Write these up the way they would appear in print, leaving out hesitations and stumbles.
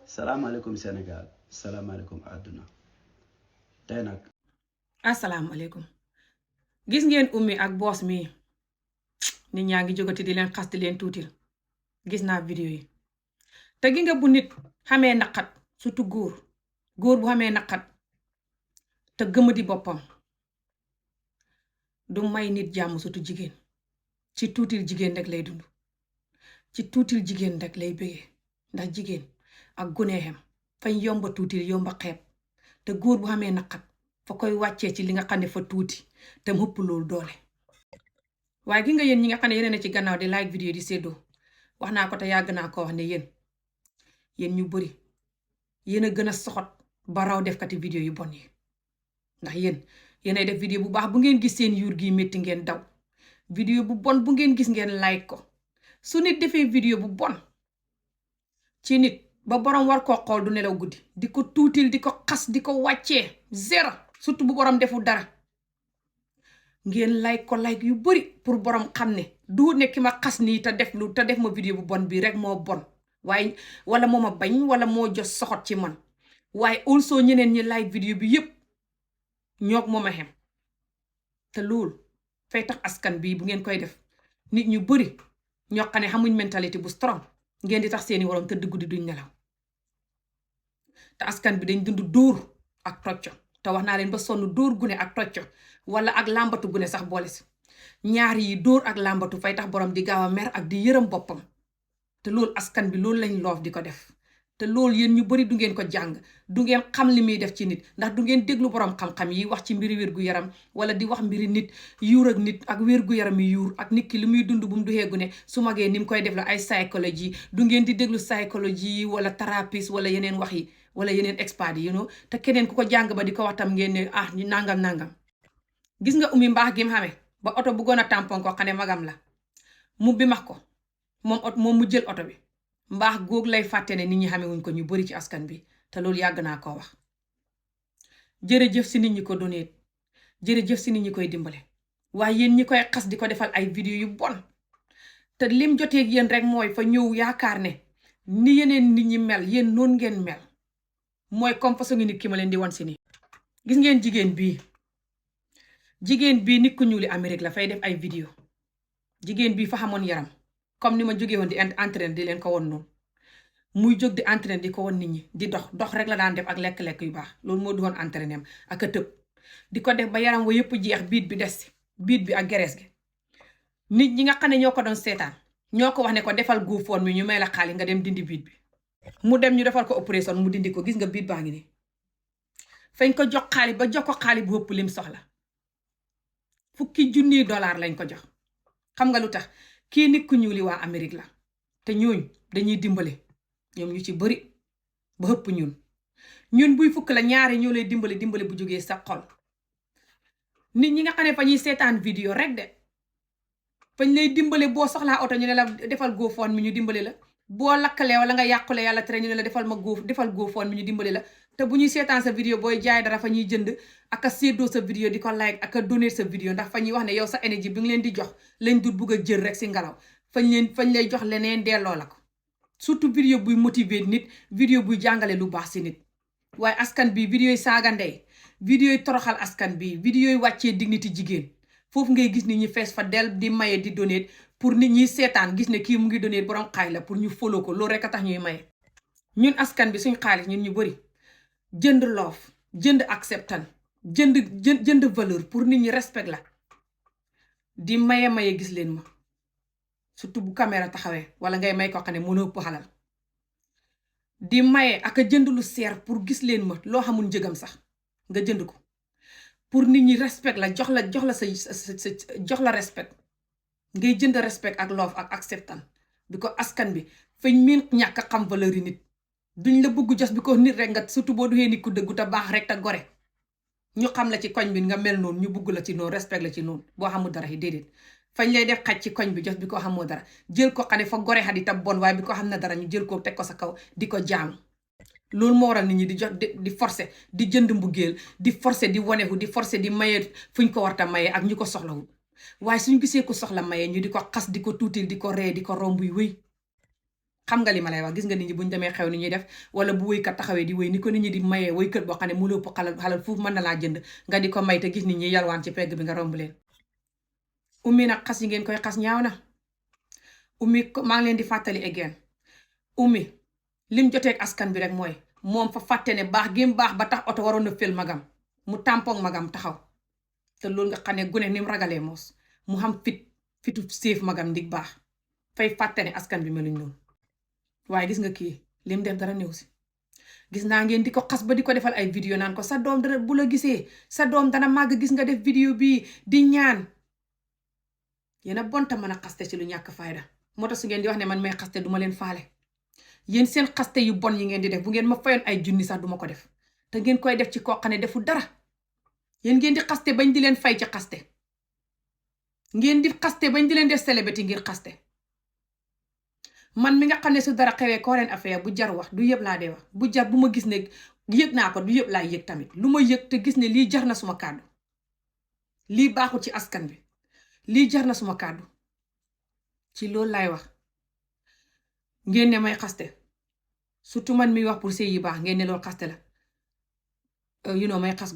salaamaaleykum Sénégal salaamaaleykum àdduna tey nag asalaamaaleykum gis ngeen ummi ak boos mi nit ñaa ngi jógati di leen xas di leen tuutil gis naa vidéo yi te gi nga bu nit xamee naqat surtout góor bu xamee naqat te gëmadi boppam du may nit jàmm surtout jigéen ci tuutil jigéen rek lay dund ci tuutil jigéen rek lay bëggee ndax jigéen ak guneexam fañ yomba tuutil yomba xeeb te góor bu xamee naqat fa koy wàccee ci li nga xam ne fa tuuti te mu ëpp loolu doole waaye gi nga yéen ñi nga xam ne yeneen a ci gannaaw di like vidéo di séddoo wax naa ko te yàgg naa ko wax ne yéen ñu bari yéen a gën a soxot ba raw defkati vidéo yu bon yi ndax yéenay def vidéo bu baax bu ngeen gis seen yuur gi métti ngeen daw vidéo bu bon bu ngeen gis ngeen like ko su nit defee vidéo bu bon ci nit ba borom war koo xool du nelaw guddi di ko tuutil di ko xas di ko wàccee zéro surtout bu borom deful dara ngeen like ko like yu bari pour borom xam ne du ne ki ma xas nii te def ma vidéo bu bon bii rek moo bon waaye wala moo ma bañ wala moo jos soxot ci man waaye also ñeneen ñi like vidéo bi yépp ñoog moom a xem te loolu fay tax askan bi bu ngeen koy def nit ñu bari ñoo xam ne xamuñ mentalité bu strong ngeen di tax seeni waroom tëdd guddi duñ nelaw te askan bi dañ dund dóor ak tocco te wax naa leen ba sonn dóor gune ak tocco wala ak làmbatu gune sax boole si ñaar yi dóor ak làmbatu fay tax borom di gaaw a mer ak di yërëm boppam te loolu askan bi loolu lañ loof di ko def te loolu yéen ñu bari du ngeen ko jàng du ngeen xam li muy def ci nit ndax du ngeen déglu borom xam-xam yi wax ci mbiri wér-gu-yaram wala di wax mbiri nit yuur ak nit ak wér-gu-yaram yi yuur ak nit ki li muy dund bu mu duxee gune su magee ni mu koy def la ay psychologie du ngeen di déglu psychologie yi wala thérapeute wala yeneen wax yi wala yeneen expert yi te keneen ku ko jàng ba di ko wax tam ngeen ne ñu nangam gis nga ummi mbaax gi mu xamee ba oto bu gën a tampon ko xam ne magam la mu bi max ko moom mu jël oto bi mbaax góog lay fàtte ne nit ñi xamee wuñ ko ñu bari ci askan bi te loolu yàgg naa koo wax jërëjëf si nit ñi ko doneet jërëjëf si nit ñi koy dimbale waaye yéen ñi koy xas di ko defal ay vidéo yu bon te lim joteeg yéen rek mooy fa ñëw yaakaar ne ni yeneen nit ñi mel yéen noonu ngeen mel mooy comme façon ngi nit ki ma leen di wan si nii gis ngeen jigéen bii nit ku ñuuli Amérique la fay def ay vidéo jigéen bii fa xamoon yaram comme ni ma jógee woon di entraîner di leen ko won noonu muy jóg di entraîner di ko won nit ñi di dox rek la daan def ak lekk-lekk yu baax loolu moo doon entraîner am ak a tëb di ko def ba yaram wa yëpp jeex biit bi des biit bi ak gerees gi nit ñi nga xam ne ñoo ko doon seetaan ñoo ko wax ne ko defal GoFundMe mi ñu may la xaalis nga dem dindi biit bi mu dem ñu defal ko opération mu dindi ko gis nga biit baa ngi nii fañ ko jox xaalis ba jox ko xaalis bu ëpp lim soxla $10,000 lañ ko jox xam nga lu tax kii nit ku ñuuli waa Amérique la te ñooñ dañuy dimbale ñoom ñu ci bari ba ëpp ñun buy fukk la ñaari ñoo lay dimbale bu jógee sa xol nit ñi nga xam ne fa ñuy seetaan vidéo rek de fañ lay dimbale boo soxlaa oto ñu ne la defal GoFundMe ñu dimbale la boo lakkalee wala nga yàqule yàlla tere ñu ne la defal GoFundMe ñu dimbale la te bu ñuy seetaan sa vidéo booy jaay dara fa ñuy jënd ak a séddoo sa vidéo di ko like ak a donner sa vidéo ndax fa ñuy wax ne yow sa énergie bi nga leen di jox lañ dul bugg a jël rek si ngelaw fañ lay jox leneen delloo la ko surtout vidéo buy motiver nit vidéo buy jàngale lu baax si nit waaye askan bi vidéo yi saaga ndey vidéo yi toroxal askan bi vidéo yi wàccee dignité jigéen foofu ngay gis nit ñi fees fa del di maye di donner pour nit ñi seetaan gis ne kii mu ngi donner borom xaalis la pour ñu follow ko loolu rek a tax ñuy maye ñun askan bi suñ xaalis ñun ñu bari jënd loof jënd acceptance jënd valeur pour nit ñi respect la di maye gis leen ma surtout bu caméra taxawee wala ngay may ko xam ne mënoo ëpp xalal di maye ak a jënd lu seer pour gis leen ma loo xamul njëgam sax nga jënd ko pour nit ñi respect la jox la sa jox la respect ngay jënd respect ak love ak acceptance bi ko askan bi fañ miin ñàkk a xam valeur yi nit duñ la bëgg jos bi ko nit rek nga surtout boo duxee nit ku dëggu te baax rek te gore ñu xam la ci koñ bi nga mel noonu ñu bëgg la ci noonu respect la ci noonu boo xamul dara yi déedéet fañ lay def xaj ci koñ bi jos bi ko xamoo dara jël ko xam ne fa gore xadi ta bon waaye bi ko xam ne dara ñu jël ko teg ko sa kaw di ko jaamu loolu moo waral nit ñi di jox di forcer di jënd mbugeel di forcer di wanewu di forcer di maye fuñ ko warta maye ak ñu ko soxlawul waaye suñu gisee ko soxla maye ñu di ko xas di ko tuutil di ko ree di ko romb yu wéy xam nga li ma lay wax gis nga nit ñi buñ demee xew ni ñuy def wala bu wëykat taxawee di wëy ni ko nit ñi di mayee wëykat boo xam ne mu lépp xalal foofu mën na laa jënd nga di ko may te gis nit ñi yalwaan ci pegg bi nga romb leen. ummi nag xas yi ngeen koy xas ñaaw na ummi maa ngi leen di fàttali again ummi lim joteeg askan bi rek mooy moom fa fàtte ne baax gi mu baax ba tax oto waroon na fël magam mu tampon magam taxaw te loolu nga xam ne gune ni mu ragalee moos mu xam fitu séef magam ndig baax fay fàtte ne askan bi meluñ noonu. waaye gis nga kii lim def dara néew si gis naa ngeen di ko xas ba di ko defal ay vidéo naan ko sa doom dana bu la gisee sa doom dana màgg gis nga def vidéo bii di ñaan yéen a bonta mën a xaste ci lu ñàkk fayda moo tax su ngeen di wax ne man may xaste duma leen faale yéen seen xaste yu bon yi ngeen di def bu ngeen ma fayoon ay junni sax duma ko def te ngeen koy def ci koo xam ne defu dara yéen ngeen di xaste bañ di leen fay ci xaste ngeen di xaste bañ di leen def célébrité ngir xaste man mi nga xam ne su dara xewee koo leen affaire bu jar wax du yëpp laa dee wax bu jar bu ma gis ne yëg naa ko du yëpp laa yëg tamit lu ma yëg te gis ne lii jar na suma kàddu lii baaxul ci askan bi lii jar na suma kàddu ci loolu laay wax ngeen ne may xaste surtout man mi wax pour sëy yi baax ngeen ne loolu xaste la may xas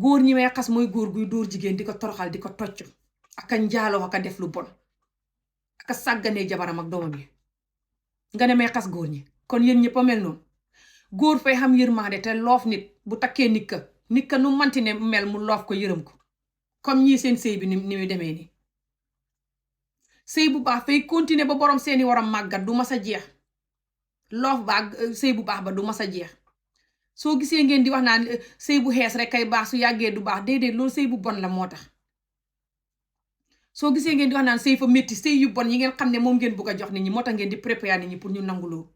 góor ñi may xas mooy góor guy dóor jigéen di ko toroxal di ko tocc aka njaaloo aka def lu bon aka sàgganee jabaram ak doomam yi nga ne may xas góor ñi kon yéen ñëpp a mel noonu góor fay xam yërmande te loof nit bu takkee nit ka nu manti ne mel mu loof ko yërëm ko comme ñii seen sëy bi ni muy demee nii sëy bu baax fay continuer ba borom seeni waram màggat du mas a jeex loof ba ak sëy bu baax ba du mas a jeex soo gisee ngeen di wax naan sëy bu xees rek kay baax su yàggee du baax déedéet loolu sëy bu bon la moo tax soo gisee ngeen di wax naan sëy fa métti sëy yu bon yi ngeen xam ne moom ngeen bugg a jox nit ñi moo tax ngeen di préparer nit ñi pour ñu nangu loolu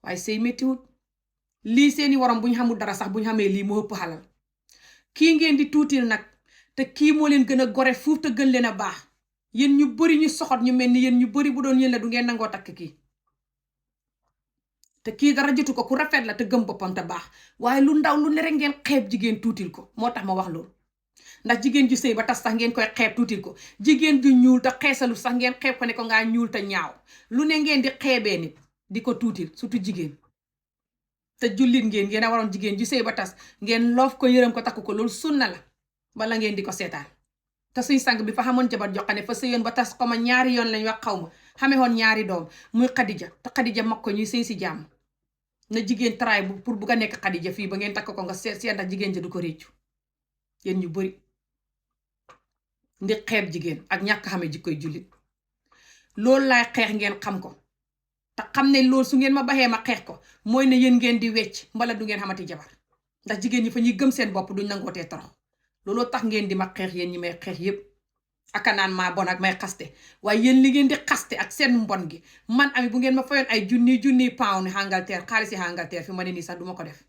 waaye sëy méttiwut lii seeni waram bu ñu xamul dara sax bu ñu xamee lii moo ëpp xalal kii ngeen di tuutil nag te kii moo leen gën a gore fuuf te gën leen a baax yéen ñu bari ñu soxot ñu mel ni yéen ñu bari bu doon yéen la du ngeen nangoo takk kii te kii dara jotu ko ku rafet la te gëm boppam te baax waaye lu ndaw lu ne rek ngeen xeeb jigéen tuutil ko moo tax ma wax loolu ndax jigéen ju sëy ba tas sax ngeen koy xeeb tuutil ko jigéen ju ñuul te xeesalu sax ngeen xeeb ko ne ko ngaa ñuul te ñaaw lu ne ngeen di xeebee nit di ko tuutil surtout jigéen te jullit ngeen a waroon jigéen ju sëy ba tas ngeen loof ko yërëm ko takk ko loolu sunna la bala ngeen di ko seetaan te suñ sang bi fa xamoon jabar joxane fa sëyoon ba tas ko ma ñaari yoon lañ wax xaw ma xamee woon ñaari doom muy Xadija te Xadija mag ko ñuy sëy si jàmm na jigéen taraay bu pour bugg a nekk Xadija fii ba ngeen takk ko nga seet ndax jigéen ja du ko réccu yéen ñu bari ndi xeeb jigéen ak ñàkk xamee jikkoy jullit loolu laay xeex ngeen xam ko te xam ne loolu su ngeen ma baxee ma xeex ko mooy ne yéen ngeen di wecc mbala du ngeen xamati jabar ndax jigéen ñi fa ñuy gëm seen bopp duñ nangootee torox looloo tax ngeen di ma xeex yéen ñi may xeex yépp aka naan maa bon ak may xaste waaye yéen li ngeen di xaste ak seen mbon gi man ami bu ngeen ma fayoon ay junni pound Angleterre xaalis yi Angleterre fi ma ne nii sax duma ko def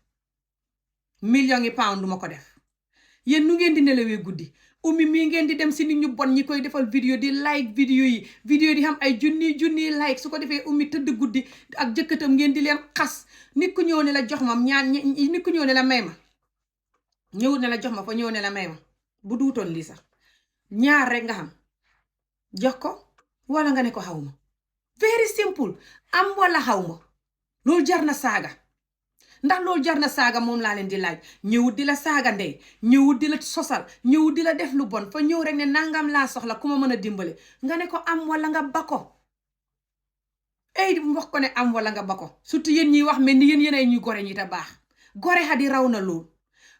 million yi pound duma ko def yéen nu ngeen di nelawee guddi ummi mii ngeen di dem si nit ñu bon ñi koy defal vidéo di like vidéo yi di xam ay junni like su ko defee ummi tëdd guddi ak jëkkatam ngeen di leen xas nit ku ñëw ne la jox ma nit ku ñëw ne la may ma ñëwut ne la jox ma fa ñëw ne la may ma bu duutoon lii sax ñaar rek nga xam jox ko wala nga ne ko xaw ma very simple am wala xaw ma loolu jar na saaga ndax loolu jar na saaga moom laa leen di laaj ñëwut di la saaga ndey ñëwut di la sosal ñëwut di la def lu bon fa ñëw rek ne nangam laa soxla ku ma mën a dimbale nga ne ko am wala nga ba ko ay wax ko ne am wala nga ba ko surtout yéen ñiy wax mel ni yéen ay ñuy gore ñi te baax gore xa di raw na loolu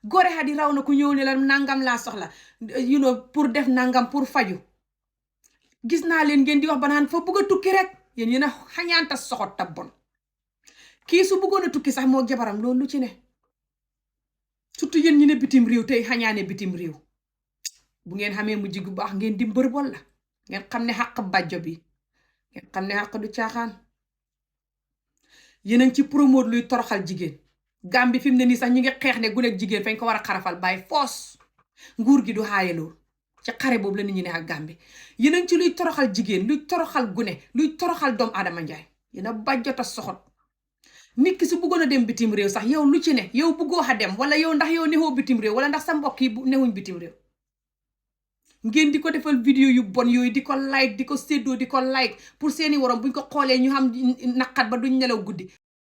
gore xa di raw na ku ñëw ne la nangam laa soxla pour def nangam pour faju gis naa leen ngeen di wax ba naan fa bëgg a tukki rek yéen a xañaanta soxot ta bon kii su bëggoon a tukki sax moo jabaram loolu lu ci ne surtout yéen ñi ne bitim réew tey xañaane bitim réew bu ngeen xamee mujj gu baax ngeen di mbër bol la ngeen xam ne xàq bàjjo bi ngeen xam ne xàq du caaxaan yéen a ngi ci promote luy toroxal jigéen Gàmbi fi mu ne nii sax ñu ngi xeex ne guneeg jigéen fañ ko war a xarafal bàyyi foos nguur gi du xaaye loolu ci xare boobu la nit ñi ne ak Gàmbi yéen a ngi ci luy toroxal jigéen luy toroxal gune luy toroxal doomu Adama Njaay yéen a bàjjota soxot nit ki su bëggoon a dem bitim réew sax yow lu ci ne yow bëggoo xa dem wala yow ndax yow nexoo bitim réew wala ndax sa mbokk yi newuñ bitim réew ngeen di ko defal vidéo yu bon yooyu di ko like di ko séddoo di ko like pour seeni warom buñ ko xoolee ñu xam naqat ba duñ nelaw guddi